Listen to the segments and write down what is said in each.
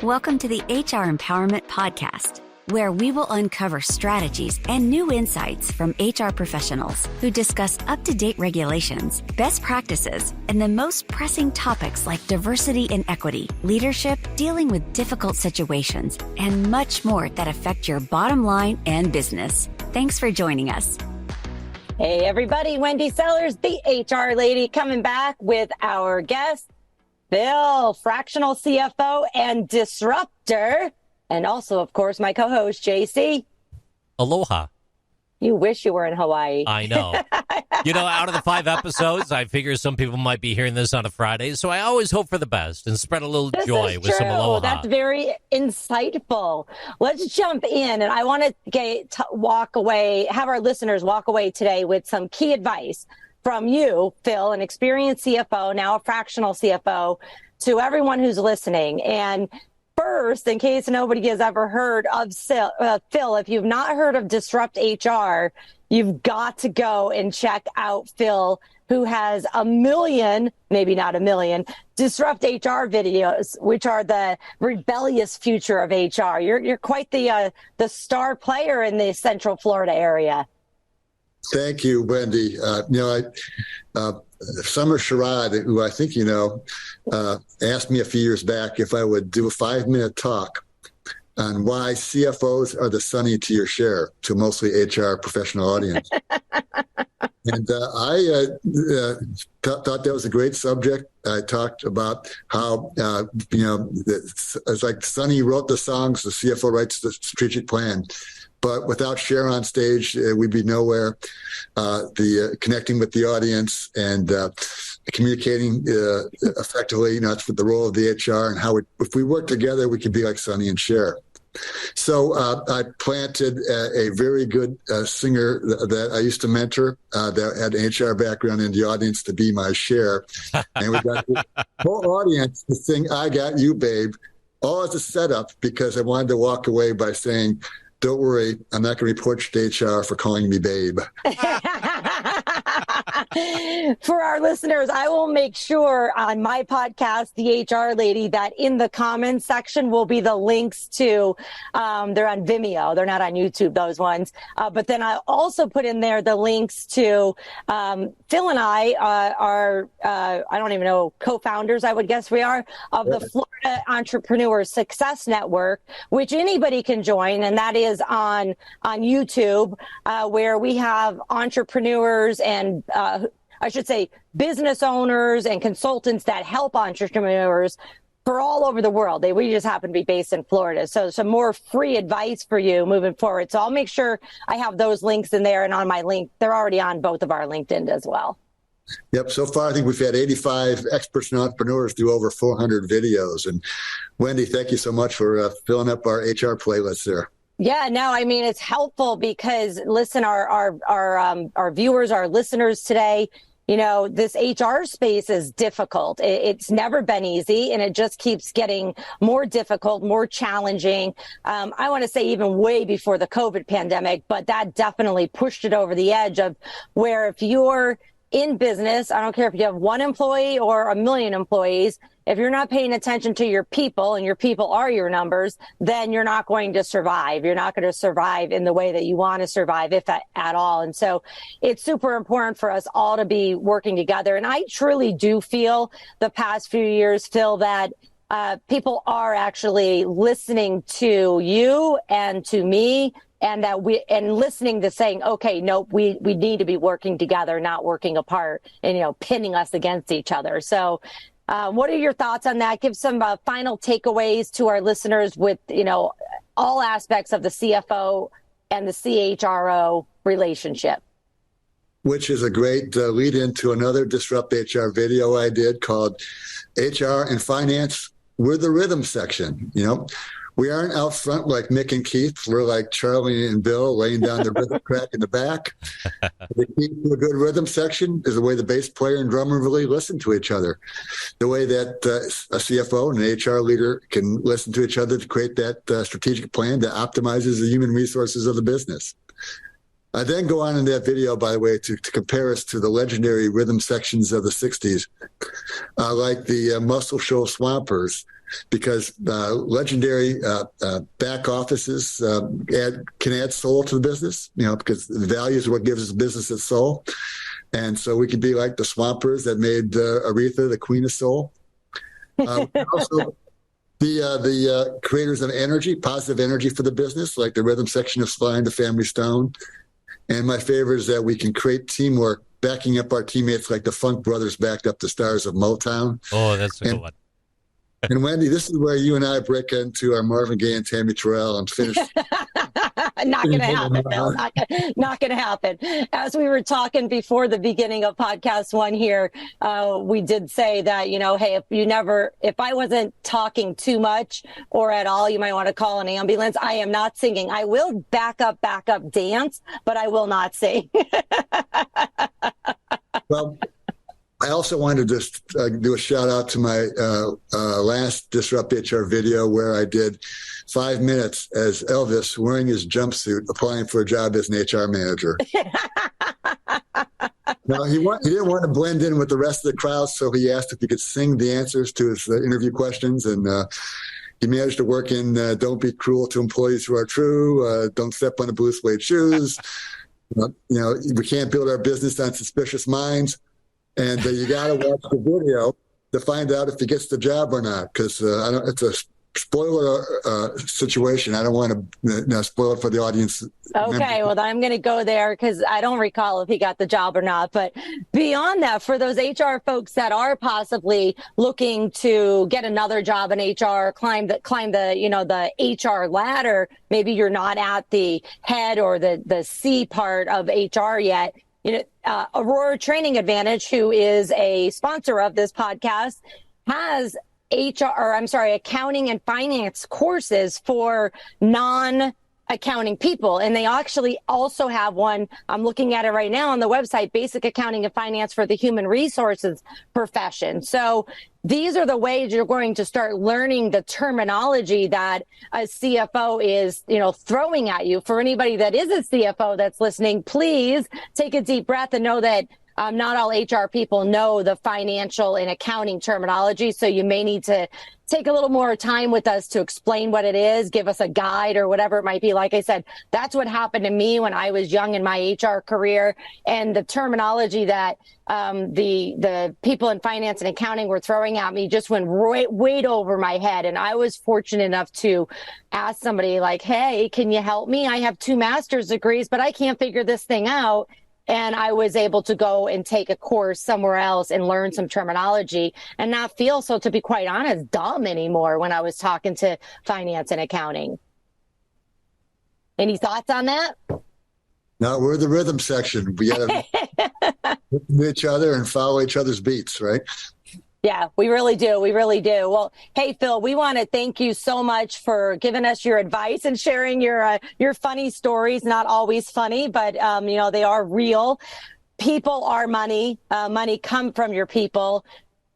Welcome to the HR Empowerment Podcast, where we will uncover strategies and new insights from HR professionals who discuss up-to-date regulations, best practices, and the most pressing topics like diversity and equity, leadership, dealing with difficult situations, and much more that affect your bottom line and business. Thanks for joining us. Hey, everybody. Wendy Sellers, the HR lady, coming back with our guest, Phil, fractional CFO and disruptor. And also, of course, my co-host, JC. Aloha. You wish you were in Hawaii. I know. Out of the 5 episodes, I figure some people might be hearing this on a Friday. So I always hope for the best and spread a little joy with some aloha. That's very insightful. Let's jump in. And I want to walk away, have our listeners walk away today with some key advice from you, Phil, an experienced CFO, now a fractional CFO, to everyone who's listening. And first, in case nobody has ever heard of Phil, if you've not heard of Disrupt HR, you've got to go and check out Phil, who has 1 million, maybe not 1 million, Disrupt HR videos, which are the rebellious future of HR. You're quite the star player in the Central Florida area. Thank you, Wendy. Summer Sherrod, who I think you know, asked me a few years back if I would do a 5-minute talk on why CFOs are the Sonny to your Cher, to mostly HR professional audience. And I thought that was a great subject. I talked about how, it's like Sonny wrote the songs, the CFO writes the strategic plan. But without Cher on stage, we'd be nowhere. Connecting with the audience and communicating effectively, that's the role of the HR and how if we work together, we could be like Sonny and Cher. So I planted a very good singer that I used to mentor that had an HR background in the audience to be my Cher. And we got the whole audience to sing I Got You, Babe, all as a setup because I wanted to walk away by saying, don't worry, I'm not going to report you to HR for calling me babe. For our listeners, I will make sure on my podcast, The HR Lady, that in the comments section will be the links to, they're on Vimeo. They're not on YouTube, those ones. But then I also put in there the links to Phil and I are, I don't even know, co-founders, I would guess we are, of the Florida Entrepreneur Success Network, which anybody can join. And that is on YouTube, where we have entrepreneurs and I should say business owners and consultants that help entrepreneurs for all over the world. We just happen to be based in Florida. So some more free advice for you moving forward. So I'll make sure I have those links in there and on my link. They're already on both of our LinkedIn as well. Yep. So far, I think we've had 85 experts and entrepreneurs do over 400 videos. And Wendy, thank you so much for filling up our HR playlist there. Yeah, no, I mean, it's helpful because, listen, our viewers, our listeners today, this HR space is difficult. It's never been easy, and it just keeps getting more difficult, more challenging. I want to say even way before the COVID pandemic, but that definitely pushed it over the edge of where if you're in business, I don't care if you have 1 employee or 1 million employees, if you're not paying attention to your people and your people are your numbers, then you're not going to survive. You're not going to survive in the way that you want to survive, if at all. And so it's super important for us all to be working together. And I truly do feel the past few years, Phil, that people are actually listening to you and to me, and listening to saying, okay, nope, we need to be working together, not working apart and, pinning us against each other. So what are your thoughts on that? Give some final takeaways to our listeners with, all aspects of the CFO and the CHRO relationship. Which is a great lead into another Disrupt HR video I did called HR and Finance. We're the rhythm section, We aren't out front like Mick and Keith. We're like Charlie and Bill laying down the rhythm track in the back. The key to a good rhythm section is the way the bass player and drummer really listen to each other. The way that a CFO and an HR leader can listen to each other to create that strategic plan that optimizes the human resources of the business. I then go on in that video, by the way, to compare us to the legendary rhythm sections of the 60s, like the Muscle Shoals Swampers because legendary back offices can add soul to the business, because the value is what gives the business its soul. And so we could be like the Swampers that made Aretha the queen of soul. Also, the creators of energy, positive energy for the business, like the rhythm section of Sly and the Family Stone. And my favorite is that we can create teamwork, backing up our teammates like the Funk Brothers backed up the stars of Motown. Oh, that's a good one. And Wendy, this is where you and I break into our Marvin Gaye and Tammy Terrell and finish. Not going to happen, Bill. Not going to happen. As we were talking before the beginning of podcast 1 here, we did say that, hey, if I wasn't talking too much or at all, you might want to call an ambulance. I am not singing. I will back up dance, but I will not sing. Well, I also wanted to just do a shout out to my last Disrupt HR video where I did 5 minutes as Elvis wearing his jumpsuit, applying for a job as an HR manager. Now, he didn't want to blend in with the rest of the crowd, so he asked if he could sing the answers to his interview questions. And he managed to work in don't be cruel to employees who are true, don't step on the blue suede shoes. We can't build our business on suspicious minds. And you got to watch the video to find out if he gets the job or not, because it's a spoiler situation. I don't want to spoil it for the audience. Okay, well, I'm going to go there because I don't recall if he got the job or not. But beyond that, for those HR folks that are possibly looking to get another job in HR, climb the HR ladder, maybe you're not at the head or the C part of HR yet. Aurora Training Advantage, who is a sponsor of this podcast, has accounting and finance courses for non-accounting people. And they actually also have one, I'm looking at it right now on the website, Basic Accounting and Finance for the Human Resources Profession. So these are the ways you're going to start learning the terminology that a CFO is, throwing at you. For anybody that is a CFO that's listening, please take a deep breath and know that not all HR people know the financial and accounting terminology. So you may need to take a little more time with us to explain what it is, give us a guide or whatever it might be. Like I said, that's what happened to me when I was young in my HR career. And the terminology that the people in finance and accounting were throwing at me just went way over my head. And I was fortunate enough to ask somebody like, hey, can you help me? I have 2 master's degrees, but I can't figure this thing out. And I was able to go and take a course somewhere else and learn some terminology and not feel, so to be quite honest, dumb anymore when I was talking to finance and accounting. Any thoughts on that? No, we're the rhythm section. We got to with each other and follow each other's beats, right? Yeah, we really do. We really do. Well, hey, Phil, we want to thank you so much for giving us your advice and sharing your funny stories. Not always funny, but, they are real. People are money. Money come from your people.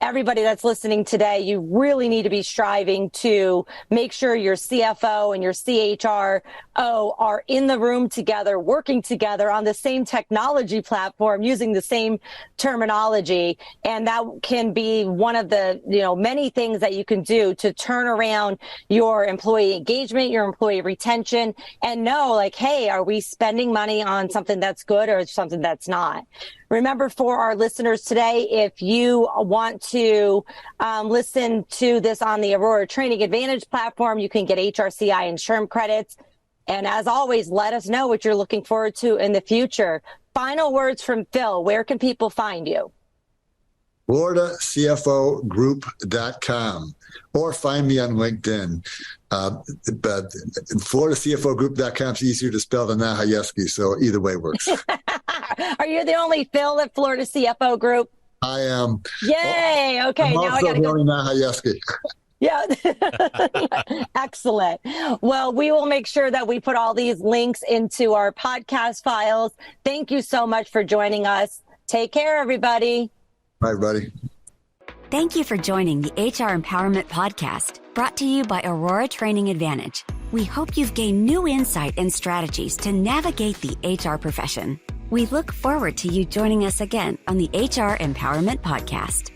Everybody that's listening today, you really need to be striving to make sure your CFO and your CHRO are in the room together, working together on the same technology platform, using the same terminology. And that can be one of the, many things that you can do to turn around your employee engagement, your employee retention, and know like, hey, are we spending money on something that's good or something that's not? Remember, for our listeners today, if you want to listen to this on the Aurora Training Advantage platform, you can get HRCI and SHRM credits. And as always, let us know what you're looking forward to in the future. Final words from Phil. Where can people find you? FloridaCFOgroup.com or find me on LinkedIn. But FloridaCFOgroup.com is easier to spell than Nahayeski, so either way works. Are you the only Phil at Florida CFO Group? I am. Yay! Okay, now I got to go. Nahayeski. Yeah. Excellent. Well, we will make sure that we put all these links into our podcast files. Thank you so much for joining us. Take care, everybody. Bye, everybody. Thank you for joining the HR Empowerment Podcast, brought to you by Aurora Training Advantage. We hope you've gained new insight and strategies to navigate the HR profession. We look forward to you joining us again on the HR Empowerment Podcast.